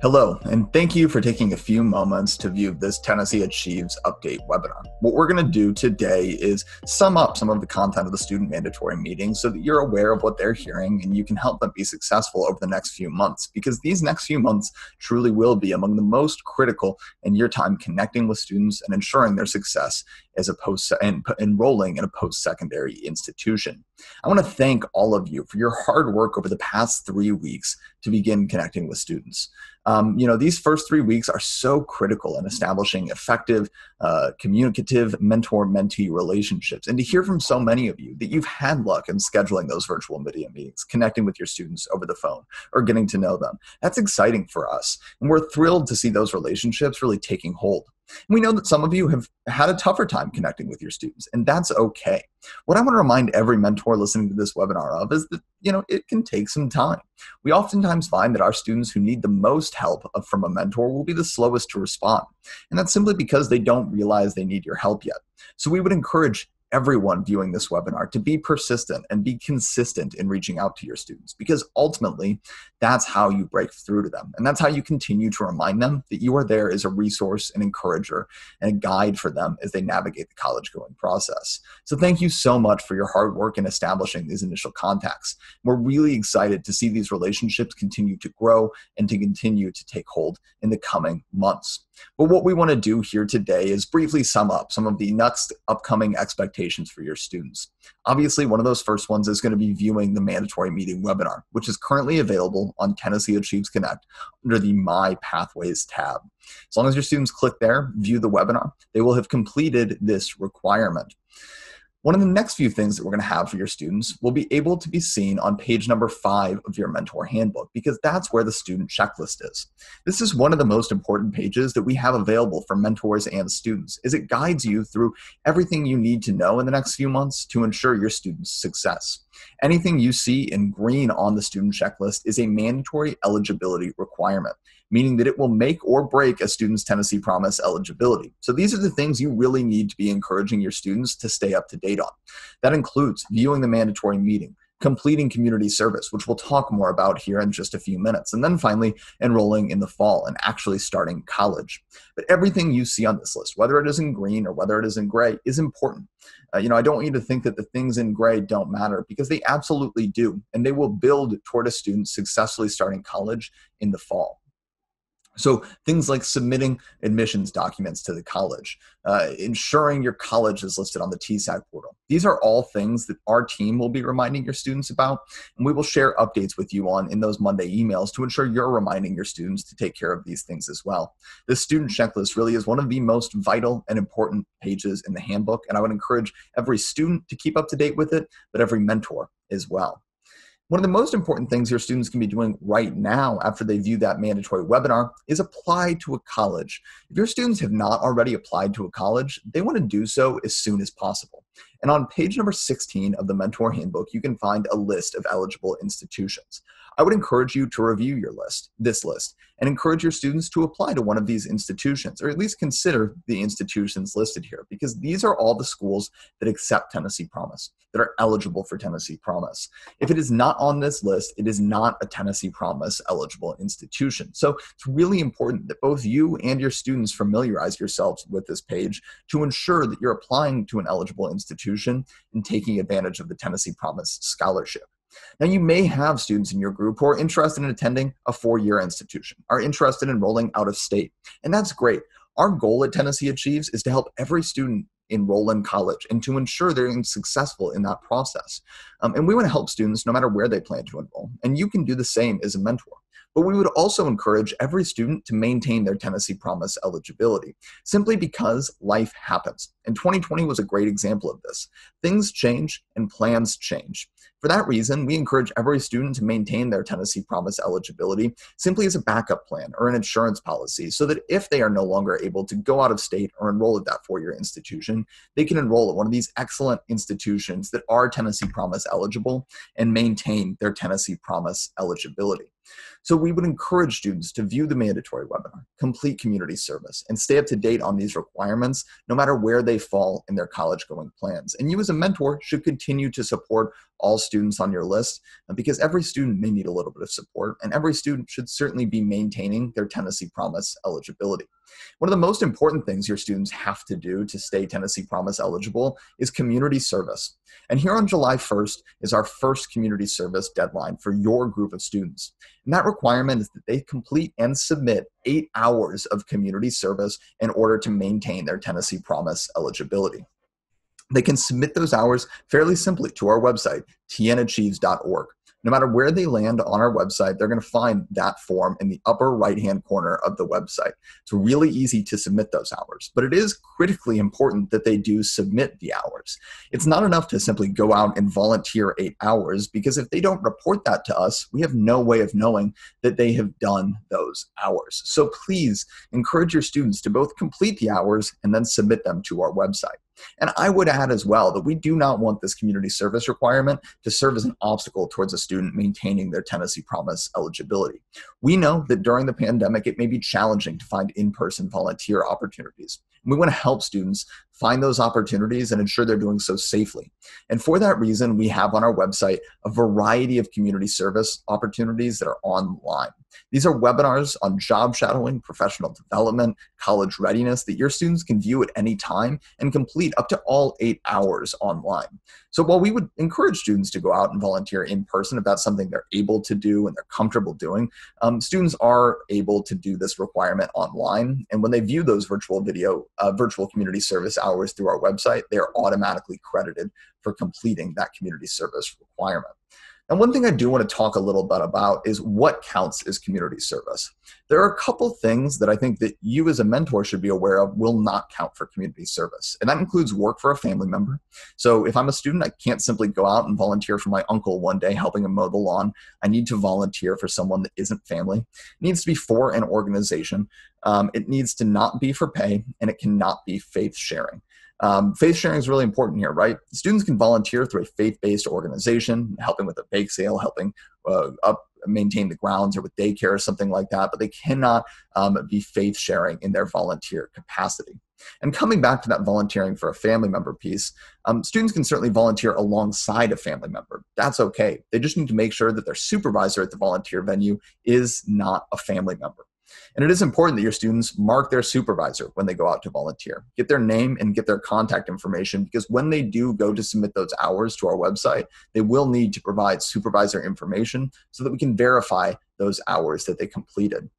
Hello, and thank you for taking a few moments to view this Tennessee Achieves Update webinar. What we're going to do today is sum up some of the content of the student mandatory meeting so that you're aware of what they're hearing and you can help them be successful over the next few months, because these next few months truly will be among the most critical in your time connecting with students and ensuring their success as enrolling in a post-secondary institution. I want to thank all of you for your hard work over the past 3 weeks to begin connecting with students. These first 3 weeks are so critical in establishing effective, communicative mentor-mentee relationships. And to hear from so many of you that you've had luck in scheduling those virtual video meetings, connecting with your students over the phone, or getting to know them, that's exciting for us. And we're thrilled to see those relationships really taking hold. We know that some of you have had a tougher time connecting with your students, and that's okay. What I want to remind every mentor listening to this webinar of is that, it can take some time. We oftentimes find that our students who need the most help from a mentor will be the slowest to respond, and that's simply because they don't realize they need your help yet. So we would encourage everyone viewing this webinar to be persistent and be consistent in reaching out to your students, because ultimately that's how you break through to them. And that's how you continue to remind them that you are there as a resource, an encourager, and a guide for them as they navigate the college going process. So thank you so much for your hard work in establishing these initial contacts. We're really excited to see these relationships continue to grow and to continue to take hold in the coming months. But what we want to do here today is briefly sum up some of the next upcoming expectations for your students. Obviously, one of those first ones is going to be viewing the mandatory meeting webinar, which is currently available on Tennessee Achieves Connect under the My Pathways tab. As long as your students click there, view the webinar, they will have completed this requirement. One of the next few things that we're going to have for your students will be able to be seen on page number 5 of your mentor handbook, because that's where the student checklist is. This is one of the most important pages that we have available for mentors and students, as it guides you through everything you need to know in the next few months to ensure your students' success. Anything you see in green on the student checklist is a mandatory eligibility requirement, meaning that it will make or break a student's Tennessee Promise eligibility. So these are the things you really need to be encouraging your students to stay up to date on. That includes viewing the mandatory meeting, completing community service, which we'll talk more about here in just a few minutes, and then finally enrolling in the fall and actually starting college. But everything you see on this list, whether it is in green or whether it is in gray, is important. I don't want you to think that the things in gray don't matter, because they absolutely do, and they will build toward a student successfully starting college in the fall. So things like submitting admissions documents to the college, ensuring your college is listed on the TSAC portal. These are all things that our team will be reminding your students about, and we will share updates with you on in those Monday emails to ensure you're reminding your students to take care of these things as well. The student checklist really is one of the most vital and important pages in the handbook, and I would encourage every student to keep up to date with it, but every mentor as well. One of the most important things your students can be doing right now after they view that mandatory webinar is apply to a college. If your students have not already applied to a college, they want to do so as soon as possible. And on page number 16 of the Mentor Handbook, you can find a list of eligible institutions. I would encourage you to review this list, and encourage your students to apply to one of these institutions, or at least consider the institutions listed here, because these are all the schools that accept Tennessee Promise, that are eligible for Tennessee Promise. If it is not on this list, it is not a Tennessee Promise eligible institution. So it's really important that both you and your students familiarize yourselves with this page to ensure that you're applying to an eligible institution and taking advantage of the Tennessee Promise scholarship. Now, you may have students in your group who are interested in attending a 4-year institution, are interested in enrolling out of state, and that's great. Our goal at Tennessee Achieves is to help every student enroll in college and to ensure they're successful in that process. And we want to help students no matter where they plan to enroll, and you can do the same as a mentor. But we would also encourage every student to maintain their Tennessee Promise eligibility, simply because life happens. And 2020 was a great example of this. Things change and plans change. For that reason, we encourage every student to maintain their Tennessee Promise eligibility simply as a backup plan or an insurance policy, so that if they are no longer able to go out of state or enroll at that 4-year institution, they can enroll at one of these excellent institutions that are Tennessee Promise eligible and maintain their Tennessee Promise eligibility. So we would encourage students to view the mandatory webinar, complete community service, and stay up to date on these requirements no matter where they fall in their college-going plans. And you as a mentor should continue to support all students on your list, because every student may need a little bit of support, and every student should certainly be maintaining their Tennessee Promise eligibility. One of the most important things your students have to do to stay Tennessee Promise eligible is community service. And here on July 1st is our first community service deadline for your group of students. And that requirement is that they complete and submit 8 hours of community service in order to maintain their Tennessee Promise eligibility. They can submit those hours fairly simply to our website, tnAchieves.org. No matter where they land on our website, they're going to find that form in the upper right-hand corner of the website. It's really easy to submit those hours, but it is critically important that they do submit the hours. It's not enough to simply go out and volunteer 8 hours, because if they don't report that to us, we have no way of knowing that they have done those hours. So please encourage your students to both complete the hours and then submit them to our website. And I would add as well that we do not want this community service requirement to serve as an obstacle towards a student maintaining their Tennessee Promise eligibility. We know that during the pandemic, it may be challenging to find in-person volunteer opportunities. We want to help students find those opportunities and ensure they're doing so safely. And for that reason, we have on our website a variety of community service opportunities that are online. These are webinars on job shadowing, professional development, college readiness that your students can view at any time and complete up to all 8 hours online. So while we would encourage students to go out and volunteer in person if that's something they're able to do and they're comfortable doing, students are able to do this requirement online. And when they view those virtual community service hours through our website, they are automatically credited for completing that community service requirement. And one thing I do want to talk a little bit about is what counts as community service. There are a couple things that I think that you as a mentor should be aware of will not count for community service. And that includes work for a family member. So if I'm a student, I can't simply go out and volunteer for my uncle one day helping him mow the lawn. I need to volunteer for someone that isn't family. It needs to be for an organization. It needs to not be for pay, and it cannot be faith sharing. Faith sharing is really important here, right? Students can volunteer through a faith-based organization, helping with a bake sale, helping maintain the grounds or with daycare or something like that, but they cannot be faith sharing in their volunteer capacity. And coming back to that volunteering for a family member piece, students can certainly volunteer alongside a family member. That's okay. They just need to make sure that their supervisor at the volunteer venue is not a family member. And it is important that your students mark their supervisor when they go out to volunteer. Get their name and get their contact information, because when they do go to submit those hours to our website, they will need to provide supervisor information so that we can verify those hours that they completed.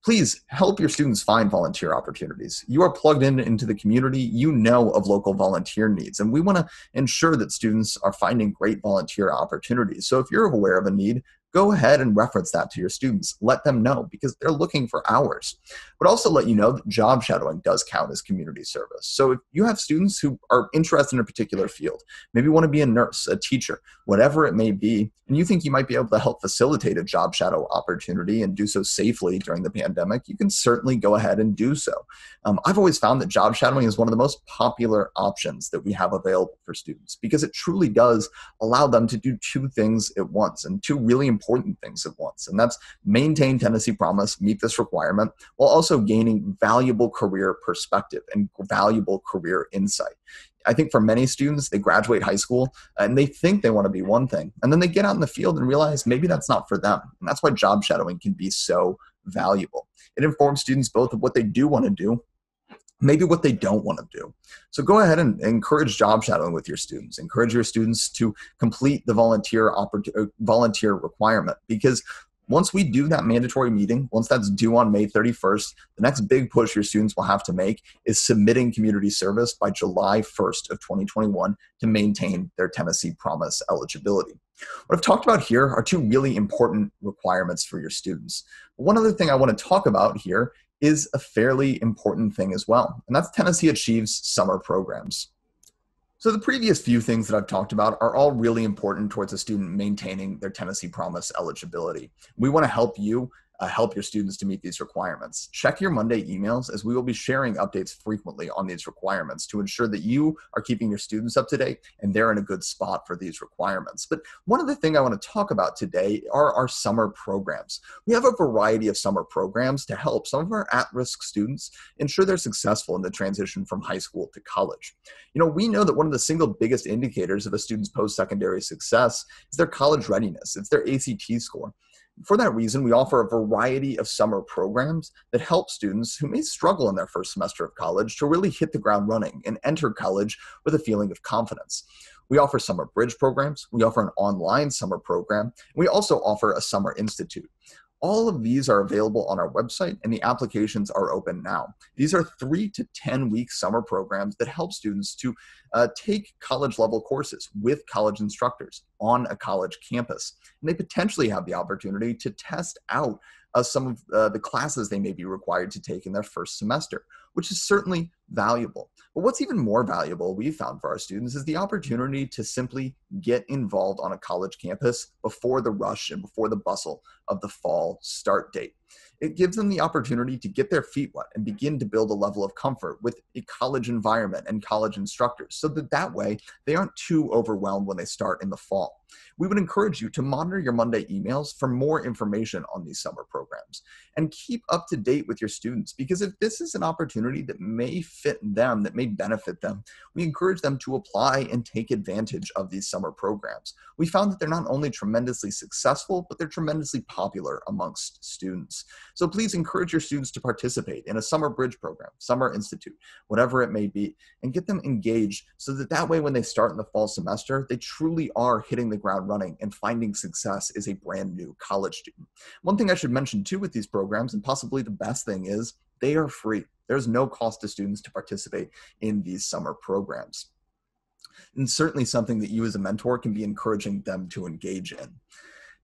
Please help your students find volunteer opportunities. You are plugged into the community. You know of local volunteer needs, and we want to ensure that students are finding great volunteer opportunities. So if you're aware of a need, go ahead and reference that to your students. Let them know, because they're looking for hours. But also let you know that job shadowing does count as community service. So if you have students who are interested in a particular field, maybe want to be a nurse, a teacher, whatever it may be, and you think you might be able to help facilitate a job shadow opportunity and do so safely during the pandemic, you can certainly go ahead and do so. I've always found that job shadowing is one of the most popular options that we have available for students, because it truly does allow them to do two things at once, and two really important things at once. And that's maintain Tennessee Promise, meet this requirement, while also gaining valuable career perspective and valuable career insight. I think for many students, they graduate high school and they think they want to be one thing, and then they get out in the field and realize maybe that's not for them. And that's why job shadowing can be so valuable. It informs students both of what they do want to do, maybe what they don't want to do. So go ahead and encourage job shadowing with your students. Encourage your students to complete the volunteer requirement, because once we do that mandatory meeting, once that's due on May 31st, the next big push your students will have to make is submitting community service by July 1st of 2021 to maintain their Tennessee Promise eligibility. What I've talked about here are two really important requirements for your students. One other thing I want to talk about here is a fairly important thing as well, and that's Tennessee Achieves summer programs. So the previous few things that I've talked about are all really important towards a student maintaining their Tennessee Promise eligibility. We want to help you help your students to meet these requirements. Check your Monday emails, as we will be sharing updates frequently on these requirements to ensure that you are keeping your students up to date and they're in a good spot for these requirements. But one other thing I want to talk about today are our summer programs. We have a variety of summer programs to help some of our at-risk students ensure they're successful in the transition from high school to college. We know that one of the single biggest indicators of a student's post-secondary success is their college readiness. It's their ACT score. For that reason, we offer a variety of summer programs that help students who may struggle in their first semester of college to really hit the ground running and enter college with a feeling of confidence. We offer summer bridge programs. We offer an online summer program. We also offer a summer institute. All of these are available on our website, and the applications are open now. These are 3 to 10-week summer programs that help students to take college-level courses with college instructors on a college campus. And they potentially have the opportunity to test out some of the classes they may be required to take in their first semester, which is certainly valuable. But what's even more valuable, we found for our students, is the opportunity to simply get involved on a college campus before the rush and before the bustle of the fall start date. It gives them the opportunity to get their feet wet and begin to build a level of comfort with a college environment and college instructors, so that way they aren't too overwhelmed when they start in the fall. We would encourage you to monitor your Monday emails for more information on these summer programs and keep up to date with your students, because if this is an opportunity that may fit them, that may benefit them, we encourage them to apply and take advantage of these summer programs. We found that they're not only tremendously successful, but they're tremendously popular amongst students. So please encourage your students to participate in a summer bridge program, summer institute, whatever it may be, and get them engaged so that way when they start in the fall semester, they truly are hitting the ground running and finding success as a brand new college student. One thing I should mention too with these programs, and possibly the best thing, is they are free. There's no cost to students to participate in these summer programs. And certainly something that you as a mentor can be encouraging them to engage in.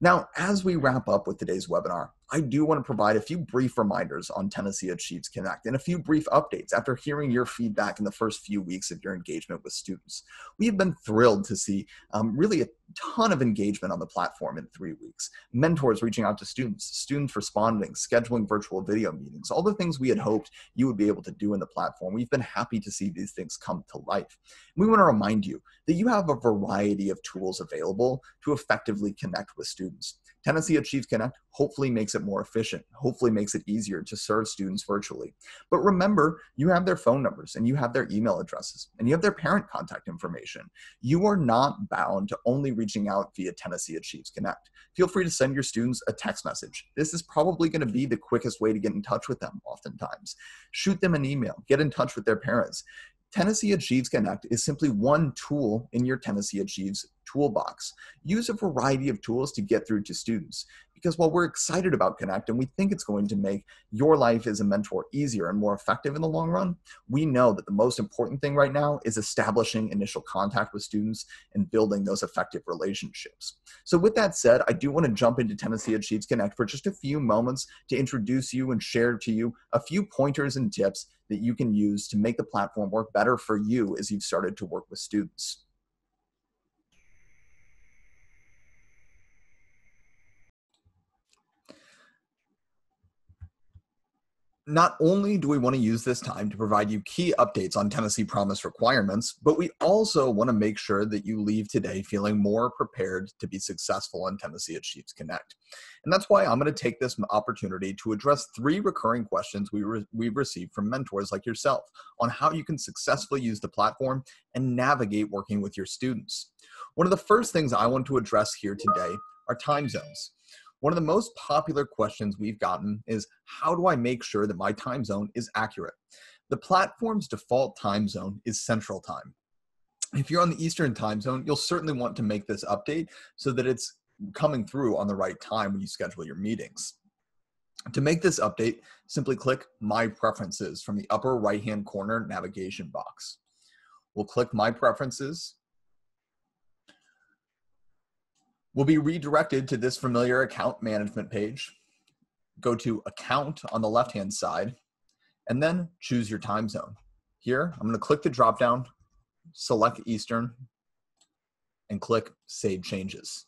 Now, as we wrap up with today's webinar, I do want to provide a few brief reminders on Tennessee Achieves Connect and a few brief updates after hearing your feedback in the first few weeks of your engagement with students. We have been thrilled to see really a ton of engagement on the platform in 3 weeks. Mentors reaching out to students, students responding, scheduling virtual video meetings, all the things we had hoped you would be able to do in the platform. We've been happy to see these things come to life. We want to remind you that you have a variety of tools available to effectively connect with students. Tennessee Achieves Connect hopefully makes it more efficient, hopefully makes it easier to serve students virtually. But remember, you have their phone numbers and you have their email addresses and you have their parent contact information. You are not bound to only reaching out via Tennessee Achieves Connect. Feel free to send your students a text message. This is probably going to be the quickest way to get in touch with them oftentimes. Shoot them an email, get in touch with their parents. Tennessee Achieves Connect is simply one tool in your Tennessee Achieves toolbox. Use a variety of tools to get through to students, because while we're excited about Connect and we think it's going to make your life as a mentor easier and more effective in the long run, we know that the most important thing right now is establishing initial contact with students and building those effective relationships. So with that said, I do want to jump into Tennessee Achieves Connect for just a few moments to introduce you and share to you a few pointers and tips that you can use to make the platform work better for you as you've started to work with students. Not only do we want to use this time to provide you key updates on Tennessee Promise requirements, but we also want to make sure that you leave today feeling more prepared to be successful in Tennessee Achieves Connect. And that's why I'm going to take this opportunity to address 3 recurring questions we've received from mentors like yourself on how you can successfully use the platform and navigate working with your students. One of the first things I want to address here today are time zones. One of the most popular questions we've gotten is, how do I make sure that my time zone is accurate? The platform's default time zone is Central Time. If you're on the Eastern time zone, you'll certainly want to make this update so that it's coming through on the right time when you schedule your meetings. To make this update, simply click My Preferences from the upper right-hand corner navigation box. We'll click My Preferences. We'll be redirected to this familiar account management page. Go to Account on the left-hand side, and then choose your time zone. Here, I'm going to click the drop-down, select Eastern, and click Save Changes.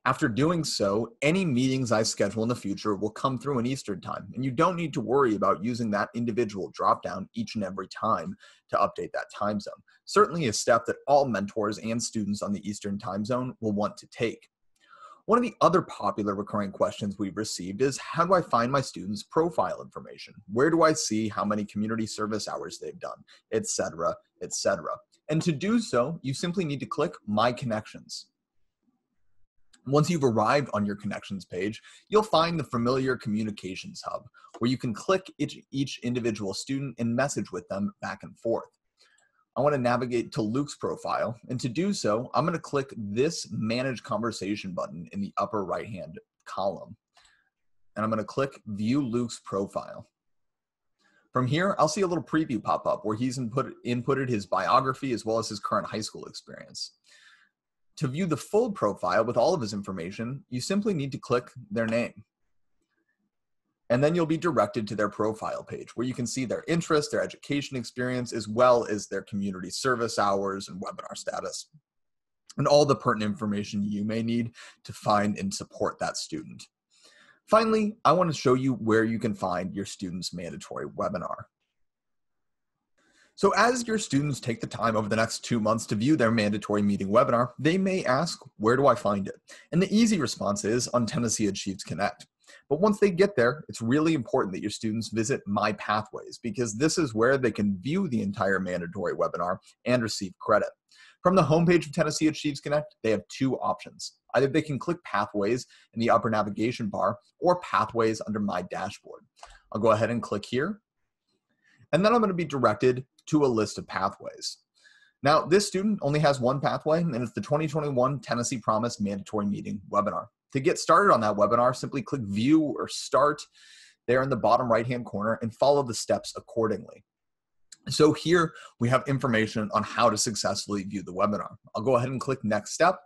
After doing so, any meetings I schedule in the future will come through in Eastern time, and you don't need to worry about using that individual dropdown each and every time to update that time zone. Certainly a step that all mentors and students on the Eastern time zone will want to take. One of the other popular recurring questions we've received is, how do I find my students' profile information? Where do I see how many community service hours they've done, etc., etc.? And to do so, you simply need to click My Connections. Once you've arrived on your connections page, you'll find the familiar communications hub where you can click each individual student and message with them back and forth. I want to navigate to Luke's profile, and to do so, I'm going to click this Manage Conversation button in the upper right-hand column, and I'm going to click View Luke's Profile. From here, I'll see a little preview pop up where he's inputted his biography as well as his current high school experience. To view the full profile with all of his information, you simply need to click their name. And then you'll be directed to their profile page where you can see their interests, their education experience, as well as their community service hours and webinar status, and all the pertinent information you may need to find and support that student. Finally, I want to show you where you can find your student's mandatory webinar. So as your students take the time over the next 2 months to view their mandatory meeting webinar, they may ask, where do I find it? And the easy response is on Tennessee Achieves Connect. But once they get there, it's really important that your students visit My Pathways, because this is where they can view the entire mandatory webinar and receive credit. From the homepage of Tennessee Achieves Connect, they have two options. Either they can click Pathways in the upper navigation bar or Pathways under My Dashboard. I'll go ahead and click here. And then I'm going to be directed to a list of pathways. Now, this student only has one pathway, and it's the 2021 Tennessee Promise Mandatory Meeting webinar. To get started on that webinar, simply click View or Start there in the bottom right-hand corner and follow the steps accordingly. So here we have information on how to successfully view the webinar. I'll go ahead and click Next Step.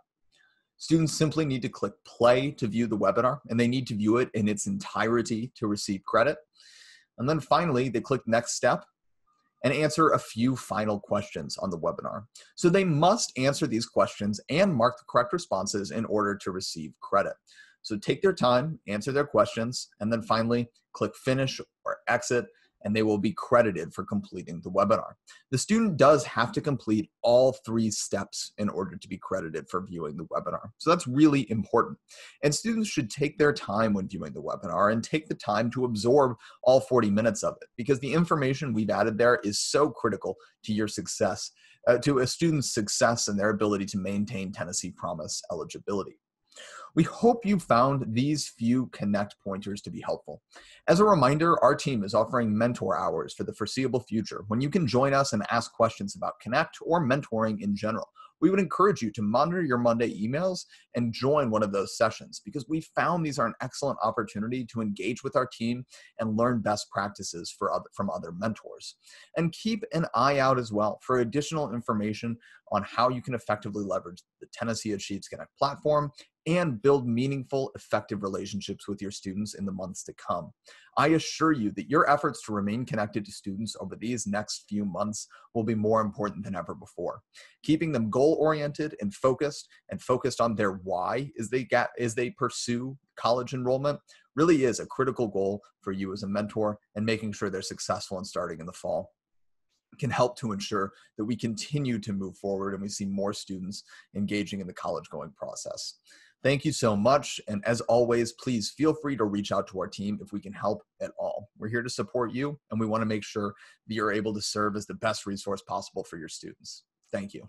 Students simply need to click Play to view the webinar, and they need to view it in its entirety to receive credit. And then finally, they click Next Step and answer a few final questions on the webinar. So they must answer these questions and mark the correct responses in order to receive credit. So take their time, answer their questions, and then finally click Finish or Exit, and they will be credited for completing the webinar. The student does have to complete all 3 steps in order to be credited for viewing the webinar. So that's really important. And students should take their time when viewing the webinar and take the time to absorb all 40 minutes of it, because the information we've added there is so critical to your success, to a student's success and their ability to maintain Tennessee Promise eligibility. We hope you found these few Connect pointers to be helpful. As a reminder, our team is offering mentor hours for the foreseeable future when you can join us and ask questions about Connect or mentoring in general. We would encourage you to monitor your Monday emails and join one of those sessions, because we found these are an excellent opportunity to engage with our team and learn best practices from other mentors. And keep an eye out as well for additional information on how you can effectively leverage the Tennessee Achieves Connect platform and build meaningful, effective relationships with your students in the months to come. I assure you that your efforts to remain connected to students over these next few months will be more important than ever before. Keeping them goal-oriented and focused on their why as they pursue college enrollment really is a critical goal for you as a mentor, and making sure they're successful in starting in the fall can help to ensure that we continue to move forward and we see more students engaging in the college going process. Thank you so much. And as always, please feel free to reach out to our team if we can help at all. We're here to support you, and we want to make sure that you're able to serve as the best resource possible for your students. Thank you.